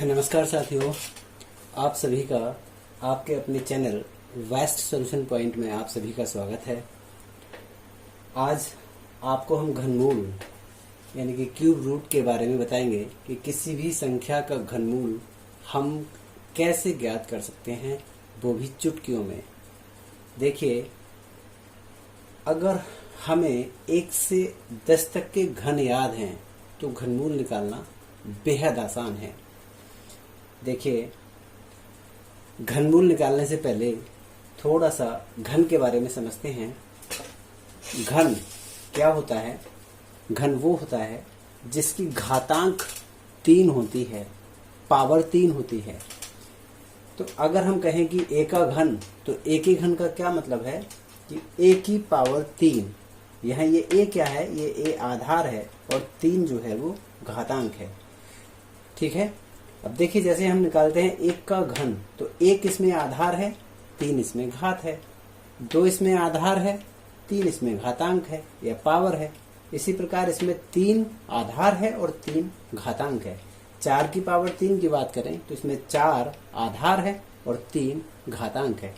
नमस्कार साथियों, आप सभी का आपके अपने चैनल वेस्ट सॉल्यूशन पॉइंट में आप सभी का स्वागत है। आज आपको हम घनमूल यानी कि क्यूब रूट के बारे में बताएंगे कि किसी भी संख्या का घनमूल हम कैसे ज्ञात कर सकते हैं, वो भी चुटकियों में। देखिए, अगर हमें 1 से 10 तक के घन याद हैं तो घनमूल निकालना बेहद आसान है। देखिए, घनमूल निकालने से पहले थोड़ा सा घन के बारे में समझते हैं। घन क्या होता है? घन वो होता है जिसकी घातांक 3 होती है, पावर 3 होती है। तो अगर हम कहें कि a का घन, तो a के घन का क्या मतलब है कि a की पावर 3। यहाँ ये a क्या है? ये a आधार है और 3 जो है वो घातांक है। ठीक है। अब देखिए, जैसे हम निकालते हैं 1 का घन, तो 1 इसमें आधार है, 3 इसमें घात है, 2 इसमें आधार है, 3 इसमें घातांक है या पावर है। इसी प्रकार इसमें 3 आधार है और 3 घातांक है। 4 की पावर 3 की बात करें तो इसमें 4 आधार है और 3 घातांक है।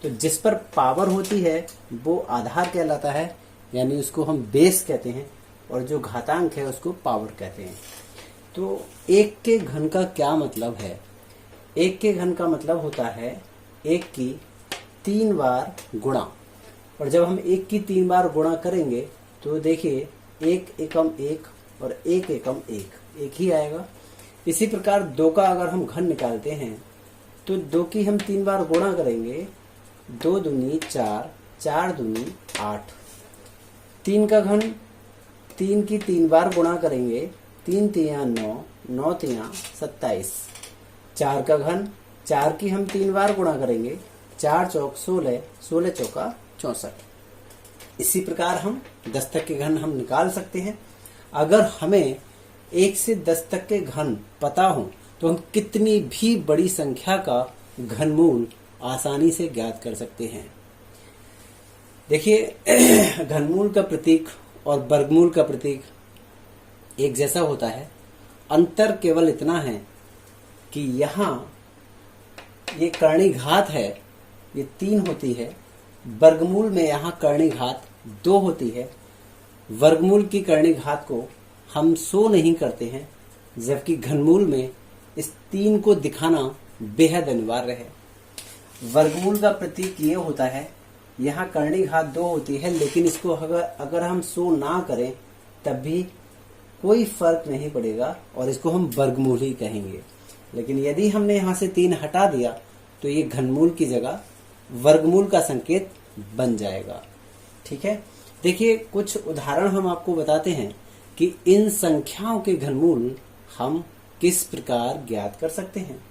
तो जिस पर पावर होती है वो आधार कहलाता है, यानी उसको हम बेस कहते हैं, और जो घातांक है उसको पावर कहते हैं। तो 1 के घन का क्या मतलब है? 1 के घन का मतलब होता है 1 की 3 बार गुणा। और जब हम 1 की 3 बार गुणा करेंगे तो देखिए 1 एकम 1 और 1 एकम 1 ही आएगा। इसी प्रकार 2 का अगर हम घन निकालते हैं तो 2 की हम 3 बार गुणा करेंगे, 2 दूनी 4, 4 दूनी 8। 3 का घन 3 की 3 बार गुणा करेंगे, 3 तिया 9, 9 तिया 27। 4 का घन 4 की हम 3 बार गुणा करेंगे, 4 चौक 16, 16 चौका 64। इसी प्रकार हम 10 तक के घन हम निकाल सकते हैं। अगर हमें 1 से 10 तक के घन पता हो तो हम कितनी भी बड़ी संख्या का घनमूल आसानी से ज्ञात कर सकते हैं। देखिए, घनमूल का प्रतीक और वर्गमूल का प्रतीक एक जैसा होता है। अंतर केवल इतना है कि यहाँ ये कर्णी घात है, ये 3 होती है। वर्गमूल में यहाँ कर्णी घात 2 होती है। वर्गमूल की कर्णी घात को हम 100 नहीं करते हैं, जबकि घनमूल में इस 3 को दिखाना बेहद अनिवार्य है। वर्गमूल का प्रतीक ये होता है, यहाँ कर्णी घात 2 होती है, लेकिन इसको अगर हम 100 ना करें तब भी कोई फर्क नहीं पड़ेगा और इसको हम वर्गमूल ही कहेंगे। लेकिन यदि हमने यहाँ से 3 हटा दिया तो ये घनमूल की जगह वर्गमूल का संकेत बन जाएगा। ठीक है। देखिए, कुछ उदाहरण हम आपको बताते हैं कि इन संख्याओं के घनमूल हम किस प्रकार ज्ञात कर सकते हैं।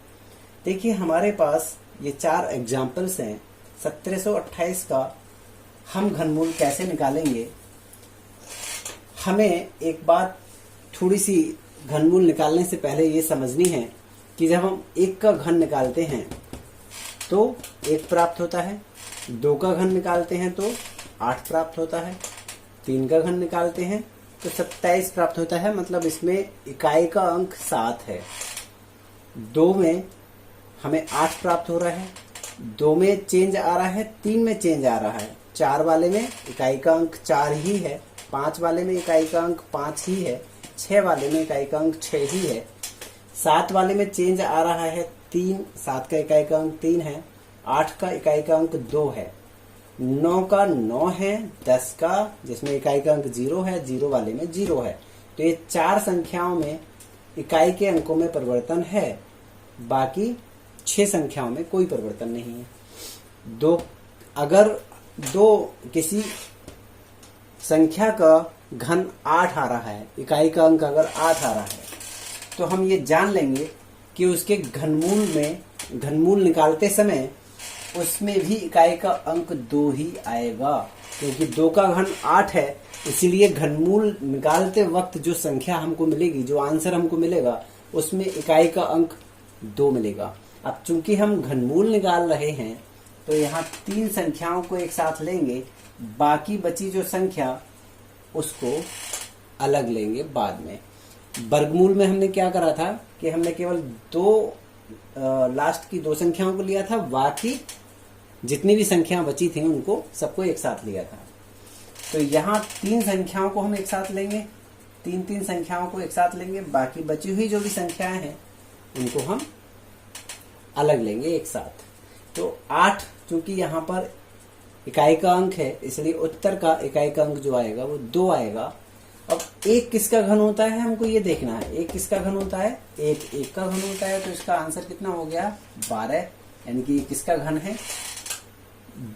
देखिए, हमारे पास ये 4 एग्जाम्पल्स हैं। 1728 का हम घनमूल कैसे निकालेंगे? हमें एक बात थोड़ी सी घनमूल निकालने से पहले ये समझनी है कि जब हम 1 का घन निकालते हैं तो 1 प्राप्त होता है, 2 का घन निकालते हैं तो 8 प्राप्त होता है, 3 का घन निकालते हैं तो 27 प्राप्त होता है। मतलब इसमें इकाई का अंक 7 है। 2 में हमें 8 प्राप्त हो रहा है, 2 में चेंज आ रहा है, 3 में चेंज आ रहा है, 4 वाले में इकाई का अंक 4 ही है, 5 वाले में इकाई का अंक 5 ही है, 6 वाले में इकाई का अंक 6 ही है, 7 वाले में चेंज आ रहा है 3, 7 का इकाई का अंक 3 है, 8 का इकाई का अंक 2 है, 9 का 9 है, 10 का जिसमें इकाई का अंक 0 है, 0 वाले में 0 है। तो ये 4 संख्याओं में इकाई के अंकों में परिवर्तन है, बाकी 6 संख्याओं में कोई परिवर्तन नहीं है। अगर किसी संख्या का घन 8 आ रहा है, इकाई का अंक अगर 8 आ रहा है, तो हम ये जान लेंगे कि उसके घनमूल निकालते समय उसमें भी इकाई का अंक 2 ही आएगा, क्योंकि 2 का घन 8 है। इसीलिए घनमूल निकालते वक्त जो संख्या हमको मिलेगी, जो आंसर हमको मिलेगा, उसमें इकाई का अंक 2 मिलेगा। अब चूंकि हम घनमूल निकाल रहे हैं तो यहाँ 3 संख्याओं को एक साथ लेंगे, बाकी बची जो संख्या उसको अलग लेंगे बाद में। वर्गमूल में हमने क्या करा था कि हमने केवल लास्ट की दो संख्याओं को लिया था, बाकी जितनी भी संख्याएं बची थी उनको सबको एक साथ लिया था। तो यहाँ तीन संख्याओं को हम एक साथ लेंगे, तीन संख्याओं को एक साथ लेंगे, बाकी बची हुई जो भी संख्याएं हैं उनको हम अलग लेंगे एक साथ। तो 8 चूंकि यहाँ पर इकाई का अंक है, इसलिए उत्तर का इकाई का अंक जो आएगा वो 2 आएगा। अब एक किसका घन होता है हमको ये देखना है, एक किसका घन होता है, एक का घन होता है। तो इसका आंसर कितना हो गया 12, यानी कि किसका घन है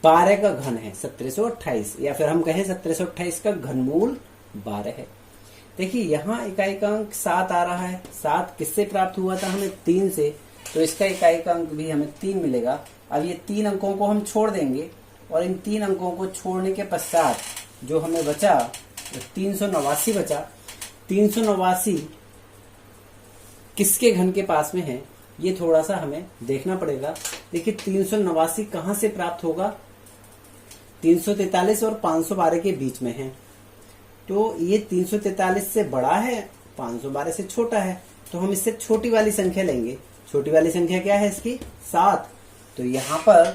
12 का घन है 1728, या फिर हम कहें 1728 का घनमूल 12 है। देखिए यहाँ इकाई का अंक 7 आ रहा है, 7 किससे प्राप्त हुआ था हमें 3 से, तो इसका इकाई का अंक भी हमें 3 मिलेगा। अब ये 3 अंकों को हम छोड़ देंगे और इन 3 अंकों को छोड़ने के पश्चात जो हमें बचा 389 बचा। 389 किसके घन के पास में है ये थोड़ा सा हमें देखना पड़ेगा। देखिए 389 कहां से प्राप्त होगा, 343 और 512 के बीच में है। तो ये 343 से बड़ा है, 512 से छोटा है, तो हम इससे छोटी वाली संख्या लेंगे। छोटी वाली संख्या क्या है इसकी 7, तो यहाँ पर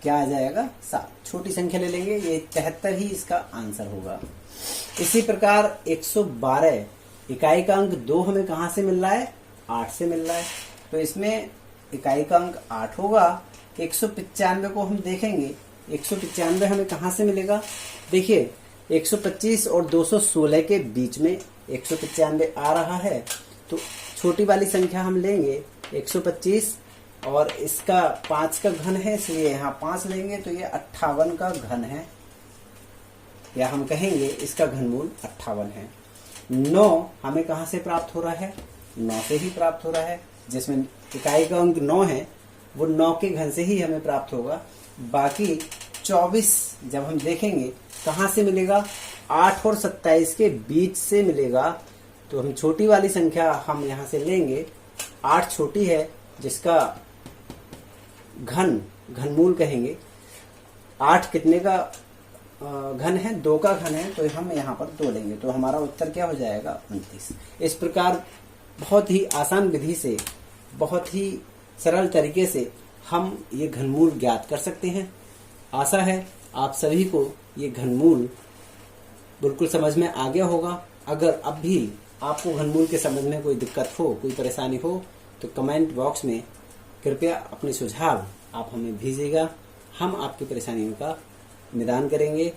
क्या आ जाएगा 7, छोटी संख्या ले लेंगे, ये 73 ही इसका आंसर होगा। इसी प्रकार 112 इकाई का अंक 2 हमें कहां से मिल रहा है 8 से मिल रहा है, तो इसमें इकाई का अंक 8 होगा। 195 को हम देखेंगे, 195 हमें कहां से मिलेगा, देखिए 125 और 216 के बीच में 195 आ रहा है। तो छोटी वाली संख्या हम लेंगे 125 और इसका 5 का घन है, इसलिए यहाँ 5 लेंगे, तो ये 58 का घन है, या हम कहेंगे इसका घनमूल 58 है। 9 हमें कहां से प्राप्त हो रहा है, 9 से ही प्राप्त हो रहा है, जिसमें इकाई का अंक 9 है वो 9 के घन से ही हमें प्राप्त होगा। बाकी 24 जब हम देखेंगे कहां से मिलेगा, 8 और 27 के बीच से मिलेगा। तो हम छोटी वाली संख्या हम यहां से लेंगे, 8 छोटी है जिसका घनमूल कहेंगे। 8 कितने का घन है, 2 का घन है, तो हम यहाँ पर 2 लेंगे, तो हमारा उत्तर क्या हो जाएगा 29। इस प्रकार बहुत ही आसान विधि से, बहुत ही सरल तरीके से हम ये घनमूल ज्ञात कर सकते हैं। आशा है आप सभी को ये घनमूल बिल्कुल समझ में आ गया होगा। अगर अब भी आपको घनमूल के समझ में कोई दिक्कत हो, कोई परेशानी हो, तो कमेंट बॉक्स में कृपया अपने सुझाव आप हमें भेजिएगा, हम आपकी परेशानियों का निदान करेंगे।